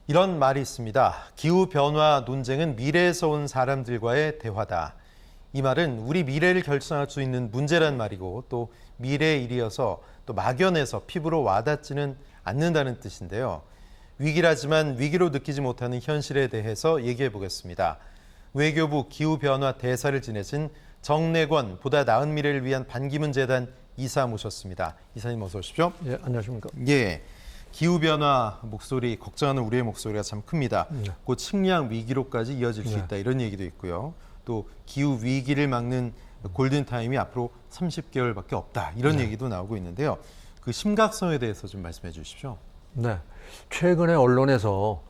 이런 말이 있습니다. 기후변화 논쟁은 미래에서 온 사람들과의 대화다. 이 말은 우리 미래를 결정할 수 있는 문제란 말이고 또 미래의 일이어서 또 막연해서 피부로 와닿지는 않는다는 뜻인데요. 위기라지만 위기로 느끼지 못하는 현실에 대해서 얘기해 보겠습니다. 외교부 기후변화 대사를 지내신 정내권 보다 나은 미래를 위한 반기문 재단 이사 모셨습니다. 이사님 어서 오십시오. 예, 안녕하십니까. 예. 기후변화 목소리, 걱정하는 우리의 목소리가 참 큽니다. 곧 식량 위기로까지 이어질 수 있다 이런 얘기도 있고요. 또 기후 위기를 막는 골든타임이 앞으로 30개월밖에 없다 이런 얘기도 나오고 있는데요. 그 심각성에 대해서 좀 말씀해 주십시오. 네, 최근에 언론에서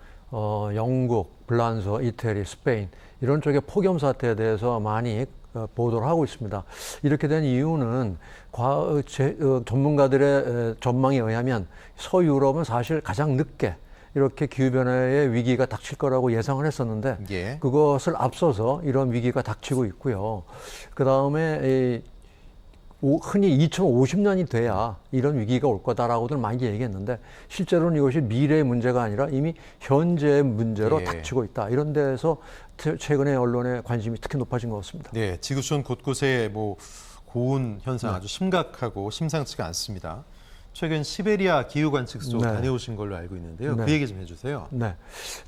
영국, 프랑스, 이태리, 스페인 이런 쪽의 폭염 사태에 대해서 많이 보도를 하고 있습니다. 이렇게 된 이유는 전문가들의 전망에 의하면 서유럽은 사실 가장 늦게 이렇게 기후변화의 위기가 닥칠 거라고 예상을 했었는데 예. 그것을 앞서서 이런 위기가 닥치고 있고요. 그다음에 흔히 2050년이 돼야 이런 위기가 올 거다라고들 많이 얘기했는데 실제로는 이것이 미래의 문제가 아니라 이미 현재의 문제로 닥치고 있다. 이런 데에서 최근에 언론의 관심이 특히 높아진 것 같습니다. 네, 지구촌 곳곳에 뭐 고온 현상 아주 심각하고 심상치가 않습니다. 최근 시베리아 기후 관측소 다녀오신 걸로 알고 있는데요. 그 얘기 좀 해주세요. 네,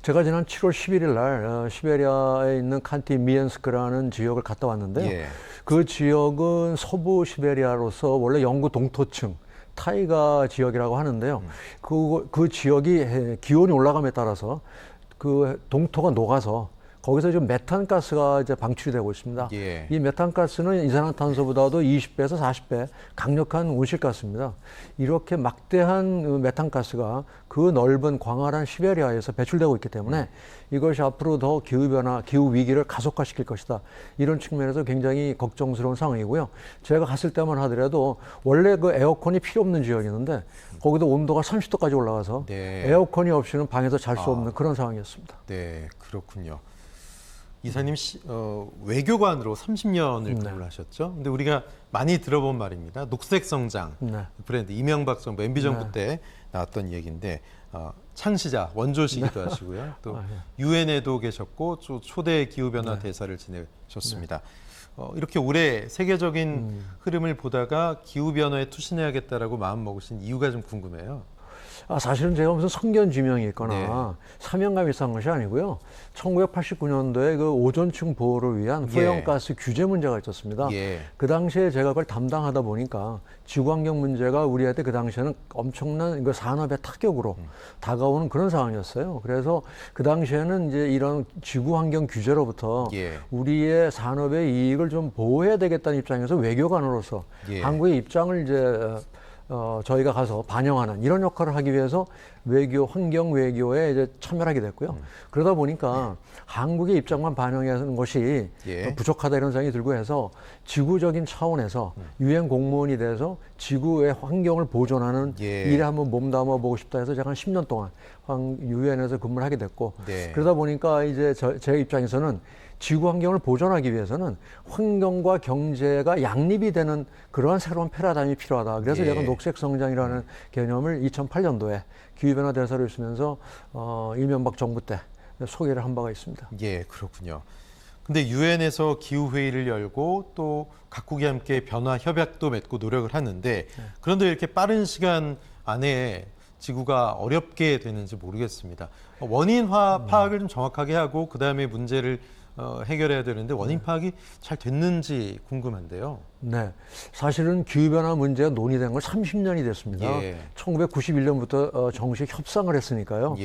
제가 지난 7월 11일 날 시베리아에 있는 칸티미엔스크라는 지역을 갔다 왔는데요. 그 지역은 서부 시베리아로서 원래 영구 동토층 타이가 지역이라고 하는데요. 그 지역이 기온이 올라감에 따라서 그 동토가 녹아서 거기서 지금 메탄가스가 이제 방출이 되고 있습니다. 이 메탄가스는 이산화탄소보다도 20배에서 40배 강력한 온실가스입니다. 이렇게 막대한 메탄가스가 그 넓은 광활한 시베리아에서 배출되고 있기 때문에 이것이 앞으로 더 기후변화, 기후위기를 가속화시킬 것이다. 이런 측면에서 굉장히 걱정스러운 상황이고요. 제가 갔을 때만 하더라도 원래 그 에어컨이 필요 없는 지역이었는데 거기도 온도가 30도까지 올라가서 에어컨이 없이는 방에서 잘 수 없는 그런 상황이었습니다. 네, 그렇군요. 이사님 외교관으로 30년을 근무를 하셨죠. 근데 우리가 많이 들어본 말입니다. 녹색 성장 브랜드 이명박 정부 MB 정부 때 나왔던 얘기인데 창시자 원조시기도 하시고요. 또 유엔에도 계셨고 초대 기후변화 대사를 지내셨습니다. 이렇게 오래 세계적인 흐름을 보다가 기후변화에 투신해야겠다라고 마음 먹으신 이유가 좀 궁금해요. 사실은 제가 무슨 성견지명이 있거나 사명감이 있었던 것이 아니고요. 1989년도에 그 오존층 보호를 위한 후연가스 규제 문제가 있었습니다. 그 당시에 제가 그걸 담당하다 보니까 지구환경 문제가 우리한테 그 당시에는 엄청난 그 산업의 타격으로 다가오는 그런 상황이었어요. 그래서 그 당시에는 이제 이런 지구환경 규제로부터 우리의 산업의 이익을 좀 보호해야 되겠다는 입장에서 외교관으로서 한국의 입장을 이제 저희가 가서 반영하는 이런 역할을 하기 위해서 외교, 환경 외교에 이제 참여를 하게 됐고요. 그러다 보니까 한국의 입장만 반영하는 것이 부족하다 이런 생각이 들고 해서 지구적인 차원에서 유엔 공무원이 돼서 지구의 환경을 보존하는 일에 한번 몸담아 보고 싶다 해서 제가 한 10년 동안 유엔에서 근무를 하게 됐고 그러다 보니까 이제 제 입장에서는 지구 환경을 보존하기 위해서는 환경과 경제가 양립이 되는 그러한 새로운 패러다임이 필요하다. 그래서 제가 녹색 성장이라는 개념을 2008년도에 기후변화 대사로 있으면서 이명박 정부 때 소개를 한 바가 있습니다. 예, 그렇군요. 근데 유엔에서 기후회의를 열고 또 각국이 함께 변화 협약도 맺고 노력을 하는데 그런데 이렇게 빠른 시간 안에 지구가 어렵게 되는지 모르겠습니다. 원인 파악을 좀 정확하게 하고 그다음에 문제를 해결해야 되는데 원인 파악이 잘 됐는지 궁금한데요. 네, 사실은 기후변화 문제가 논의된 건 30년이 됐습니다. 1991년부터 정식 협상을 했으니까요.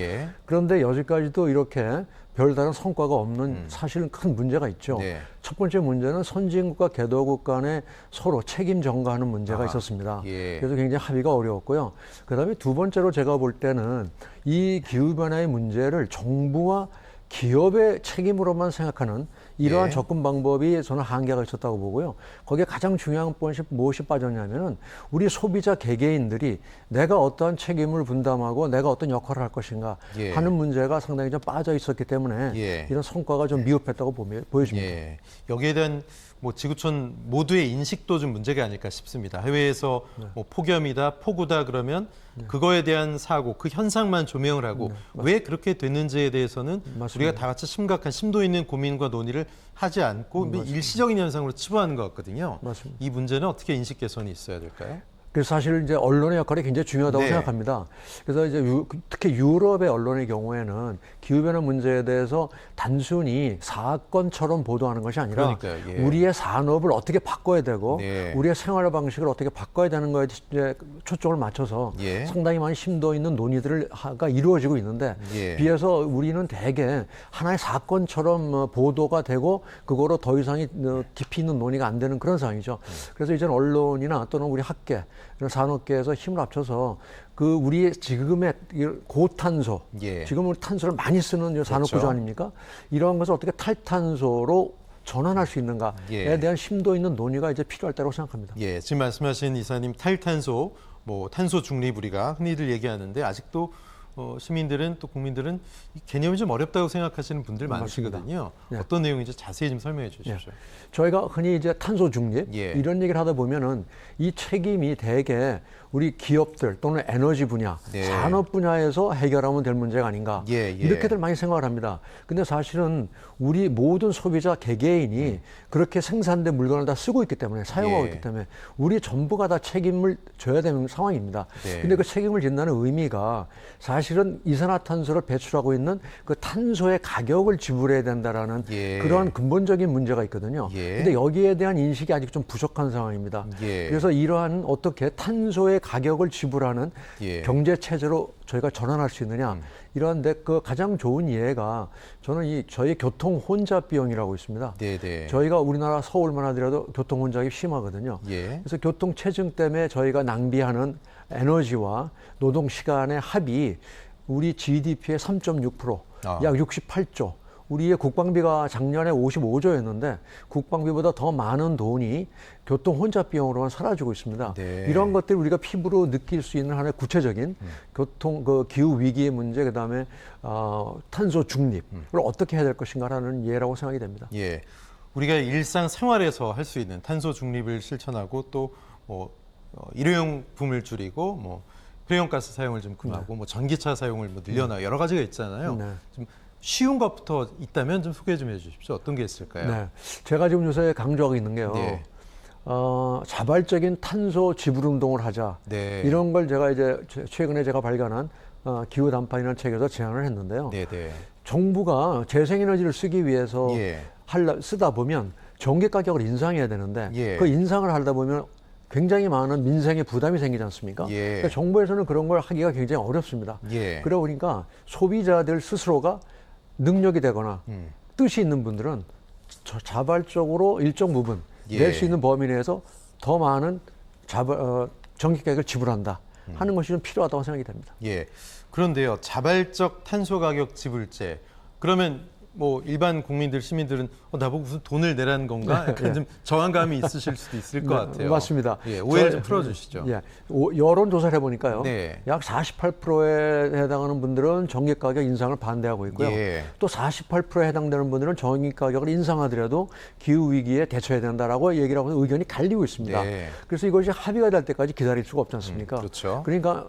그런데 여지까지도 이렇게 별다른 성과가 없는 사실은 큰 문제가 있죠. 첫 번째 문제는 선진국과 개도국 간에 서로 책임 전가하는 문제가 있었습니다. 그래서 굉장히 합의가 어려웠고요. 그다음에 두 번째로 제가 볼 때는 이 기후변화의 문제를 정부와 기업의 책임으로만 생각하는 이러한 예. 접근 방법이 저는 한계가 있었다고 보고요. 거기에 가장 중요한 것이 무엇이 빠졌냐면은 우리 소비자 개개인들이 내가 어떠한 책임을 분담하고 내가 어떤 역할을 할 것인가 예. 하는 문제가 상당히 좀 빠져 있었기 때문에 예. 이런 성과가 좀 미흡했다고 보여집니다. 예. 여기에 대한 뭐 지구촌 모두의 인식도 좀 문제가 아닐까 싶습니다. 해외에서 뭐 폭염이다, 폭우다 그러면 그거에 대한 사고, 그 현상만 조명을 하고 왜 그렇게 됐는지에 대해서는 맞습니다. 우리가 다 같이 심각한 심도 있는 고민과 논의를 하지 않고 일시적인 현상으로 치부하는 것 같거든요. 맞습니다. 이 문제는 어떻게 인식 개선이 있어야 될까요? 그래서 사실 이제 언론의 역할이 굉장히 중요하다고 네. 생각합니다. 그래서 이제 특히 유럽의 언론의 경우에는 기후변화 문제에 대해서 단순히 사건처럼 보도하는 것이 아니라 그러니까요. 예. 우리의 산업을 어떻게 바꿔야 되고 네. 우리의 생활 방식을 어떻게 바꿔야 되는 거에 이제 초점을 맞춰서 예. 상당히 많이 심도 있는 논의가 이루어지고 있는데 예. 비해서 우리는 대개 하나의 사건처럼 보도가 되고 그거로 더 이상이 깊이 있는 논의가 안 되는 그런 상황이죠. 그래서 이제는 언론이나 또는 우리 학계 이런 산업계에서 힘을 합쳐서 그 우리 지금의 고탄소, 예. 지금 우리 탄소를 많이 쓰는 산업 그렇죠. 구조 아닙니까? 이러한 것을 어떻게 탈탄소로 전환할 수 있는가에 예. 대한 심도 있는 논의가 이제 필요할 때라고 생각합니다. 예, 지금 말씀하신 이사님 탈탄소, 뭐 탄소 중립 우리가 흔히들 얘기하는데 아직도 시민들은 또 국민들은 이 개념이 좀 어렵다고 생각하시는 분들 많으시거든요. 네. 어떤 내용인지 자세히 좀 설명해 주십시오. 저희가 흔히 이제 탄소 중립 예. 이런 얘기를 하다 보면은 이 책임이 대개 우리 기업들 또는 에너지 분야, 네. 산업 분야에서 해결하면 될 문제가 아닌가 예, 예. 이렇게들 많이 생각을 합니다. 근데 사실은 우리 모든 소비자 개개인이 그렇게 생산된 물건을 다 쓰고 있기 때문에 사용하고 예. 있기 때문에 우리 전부가 다 책임을 져야 되는 상황입니다. 네. 근데 그 책임을 진다는 의미가 사실은 이산화탄소를 배출하고 있는 그 탄소의 가격을 지불해야 된다라는 예. 그러한 근본적인 문제가 있거든요. 예. 근데 여기에 대한 인식이 아직 좀 부족한 상황입니다. 예. 그래서 이러한 어떻게 탄소의 가격을 지불하는 예. 경제 체제로 저희가 전환할 수 있느냐 이러한데 그 가장 좋은 예가 저는 저희 교통 혼잡 비용이라고 있습니다. 네네. 저희가 우리나라 서울만 하더라도 교통 혼잡이 심하거든요. 예. 그래서 교통 체증 때문에 저희가 낭비하는 에너지와 노동 시간의 합이 우리 GDP의 3.6%, 약 68조. 우리의 국방비가 작년에 55조였는데 국방비보다 더 많은 돈이 교통 혼잡 비용으로만 사라지고 있습니다. 네. 이런 것들을 우리가 피부로 느낄 수 있는 하나의 구체적인 교통 기후 위기의 문제 그다음에 탄소 중립을 어떻게 해야 될 것인가라는 예라고 생각이 됩니다. 예. 우리가 일상 생활에서 할 수 있는 탄소 중립을 실천하고 또 일회용품을 줄이고 뭐 회용가스 사용을 좀 금하고 뭐 전기차 사용을 뭐 늘려나 여러 가지가 있잖아요. 네. 좀 쉬운 것부터 있다면 좀 소개 좀 해주십시오. 어떤 게 있을까요? 네. 제가 지금 요새 강조하고 있는 게요. 네. 자발적인 탄소 지불 운동을 하자. 네. 이런 걸 제가 이제 최근에 제가 발간한 기후 단판이라는 책에서 제안을 했는데요. 네네. 정부가 재생에너지를 쓰기 위해서 예. 쓰다 보면 전기 가격을 인상해야 되는데 예. 그 인상을 하다 보면 굉장히 많은 민생의 부담이 생기지 않습니까? 예. 그러니까 정부에서는 그런 걸 하기가 굉장히 어렵습니다. 예. 그러다 보니까 소비자들 스스로가 능력이 되거나 뜻이 있는 분들은 자발적으로 일정 부분 예. 낼 수 있는 범위 내에서 더 많은 전기 가격을 지불한다 하는 것이 좀 필요하다고 생각이 됩니다. 예. 그런데요, 자발적 탄소 가격 지불제. 그러면 뭐 일반 국민들, 시민들은 나보고 무슨 돈을 내라는 건가? 약간 예. 좀 저항감이 있으실 수도 있을 것 같아요. 맞습니다. 예, 오해를 좀 풀어주시죠. 예, 여론 조사를 해보니까요. 네. 약 48%에 해당하는 분들은 전기 가격 인상을 반대하고 있고요. 예. 또 48%에 해당되는 분들은 전기 가격을 인상하더라도 기후 위기에 대처해야 된다라고 얘기를 하고 의견이 갈리고 있습니다. 네. 그래서 이것이 합의가 될 때까지 기다릴 수가 없지 않습니까? 그렇죠. 그러니까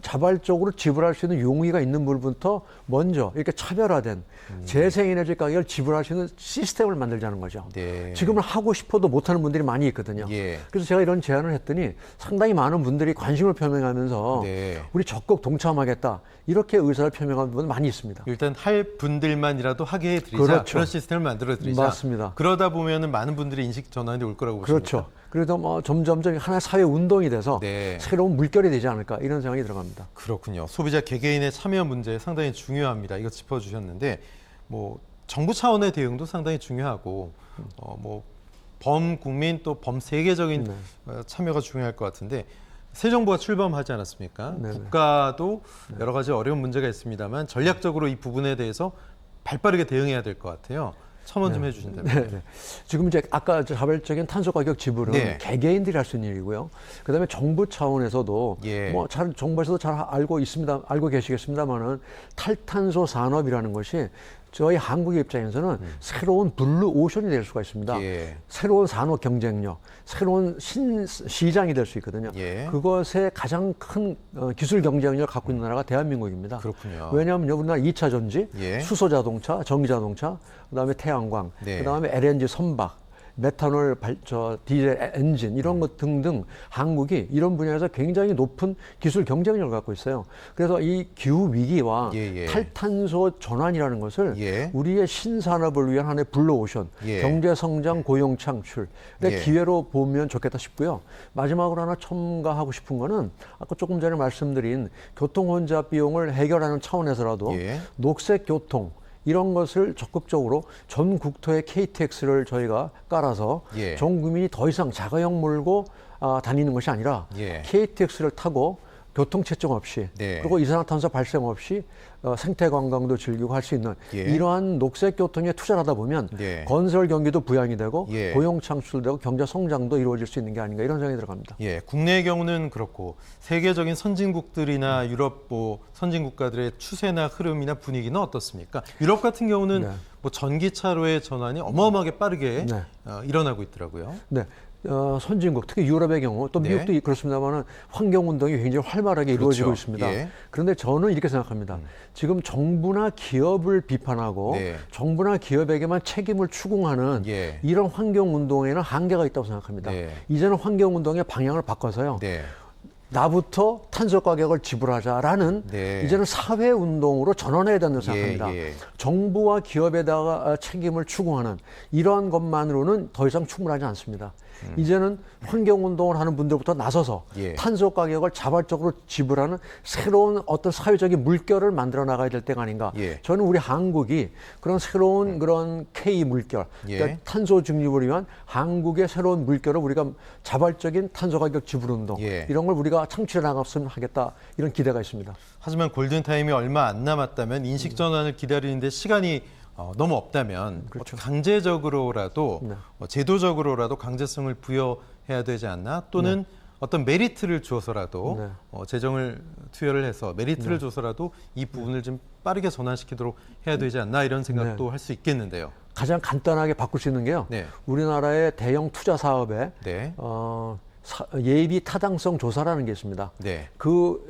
자발적으로 지불할 수 있는 용의가 있는 부분부터 먼저 이렇게 차별화된 재생에너지 가격을 지불할 수 있는 시스템을 만들자는 거죠. 네. 지금은 하고 싶어도 못하는 분들이 많이 있거든요. 예. 그래서 제가 이런 제안을 했더니 상당히 많은 분들이 관심을 표명하면서 네. 우리 적극 동참하겠다 이렇게 의사를 표명한 분들 많이 있습니다. 일단 할 분들만이라도 하게 해드리자. 그렇죠. 그런 시스템을 만들어드리자. 맞습니다. 그러다 보면은 많은 분들이 인식 전환이 올 거라고 보십니까? 그렇죠. 그래도 뭐 점점점 하나의 사회 운동이 돼서 네. 새로운 물결이 되지 않을까 이런 생각이 들어갑니다. 그렇군요. 소비자 개개인의 참여 문제 상당히 중요합니다. 이거 짚어주셨는데 뭐 정부 차원의 대응도 상당히 중요하고 뭐 범국민 또 범세계적인 참여가 중요할 것 같은데 새 정부가 출범하지 않았습니까? 네네. 국가도 여러 가지 어려운 문제가 있습니다만 전략적으로 이 부분에 대해서 발빠르게 대응해야 될 것 같아요. 첨언 좀 해주신다면. 네. 지금 이제 아까 자발적인 탄소 가격 지불은 네. 개개인들이 할 수 있는 일이고요. 그다음에 정부 차원에서도 예. 뭐 잘 정부에서도 잘 알고 계시겠습니다만은 탈탄소 산업이라는 것이 저희 한국의 입장에서는 새로운 블루 오션이 될 수가 있습니다. 예. 새로운 산업 경쟁력, 새로운 시장이 될 수 있거든요. 예. 그것에 가장 큰 기술 경쟁력을 갖고 있는 나라가 대한민국입니다. 그렇군요. 왜냐하면 우리나라 2차 전지, 예. 수소 자동차, 전기 자동차, 그다음에 태양광, 네. 그다음에 LNG 선박, 메탄올 디젤 엔진 이런 것 등등 한국이 이런 분야에서 굉장히 높은 기술 경쟁력을 갖고 있어요. 그래서 이 기후 위기와 예. 탈탄소 전환이라는 것을 예. 우리의 신산업을 위한 하나의 블루오션, 예. 경제 성장, 고용 창출의 예. 기회로 보면 좋겠다 싶고요. 마지막으로 하나 첨가하고 싶은 거는 아까 조금 전에 말씀드린 교통 혼잡 비용을 해결하는 차원에서라도 예. 녹색 교통 이런 것을 적극적으로 전 국토에 KTX를 저희가 깔아서 예. 전 국민이 더 이상 자가용 몰고 다니는 것이 아니라 예. KTX를 타고 교통체증 없이 네. 그리고 이산화탄소 발생 없이 생태 관광도 즐기고 할 수 있는 예. 이러한 녹색 교통에 투자를 하다 보면 예. 건설 경기도 부양이 되고 예. 고용 창출되고 경제 성장도 이루어질 수 있는 게 아닌가 이런 생각이 들어갑니다. 예, 국내의 경우는 그렇고 세계적인 선진국들이나 유럽 선진 국가들의 추세나 흐름이나 분위기는 어떻습니까? 유럽 같은 경우는 네. 뭐 전기차로의 전환이 어마어마하게 빠르게 네. 일어나고 있더라고요. 네. 선진국, 특히 유럽의 경우, 또 네. 미국도 그렇습니다만은 환경운동이 굉장히 활발하게 이루어지고 그렇죠. 있습니다. 예. 그런데 저는 이렇게 생각합니다. 지금 정부나 기업을 비판하고 네. 정부나 기업에게만 책임을 추궁하는 예. 이런 환경운동에는 한계가 있다고 생각합니다. 네. 이제는 환경운동의 방향을 바꿔서요. 네. 나부터 탄소 가격을 지불하자라는 네. 이제는 사회 운동으로 전환해야 된다고 생각합니다. 예. 정부와 기업에다가 책임을 추궁하는 이러한 것만으로는 더 이상 충분하지 않습니다. 이제는 환경 운동을 하는 분들부터 나서서 예. 탄소 가격을 자발적으로 지불하는 새로운 어떤 사회적인 물결을 만들어 나가야 될 때가 아닌가. 예. 저는 우리 한국이 그런 새로운 그런 K 물결, 예. 그러니까 탄소 중립을 위한 한국의 새로운 물결을 우리가 자발적인 탄소 가격 지불 운동 예. 이런 걸 우리가 창출해 나갔으면 하겠다 이런 기대가 있습니다. 하지만 골든타임이 얼마 안 남았다면 인식 전환을 기다리는데 시간이 너무 없다면 그렇죠. 강제적으로라도 네. 제도적으로라도 강제성을 부여해야 되지 않나 또는 어떤 메리트를 주어서라도 네. 재정을 투여를 해서 메리트를 줘서라도 이 부분을 좀 빠르게 전환시키도록 해야 되지 않나 이런 생각도 할 수 있겠는데요. 가장 간단하게 바꿀 수 있는 게요. 네. 우리나라의 대형 투자 사업에 네. 예비 타당성 조사라는 게 있습니다. 네. 그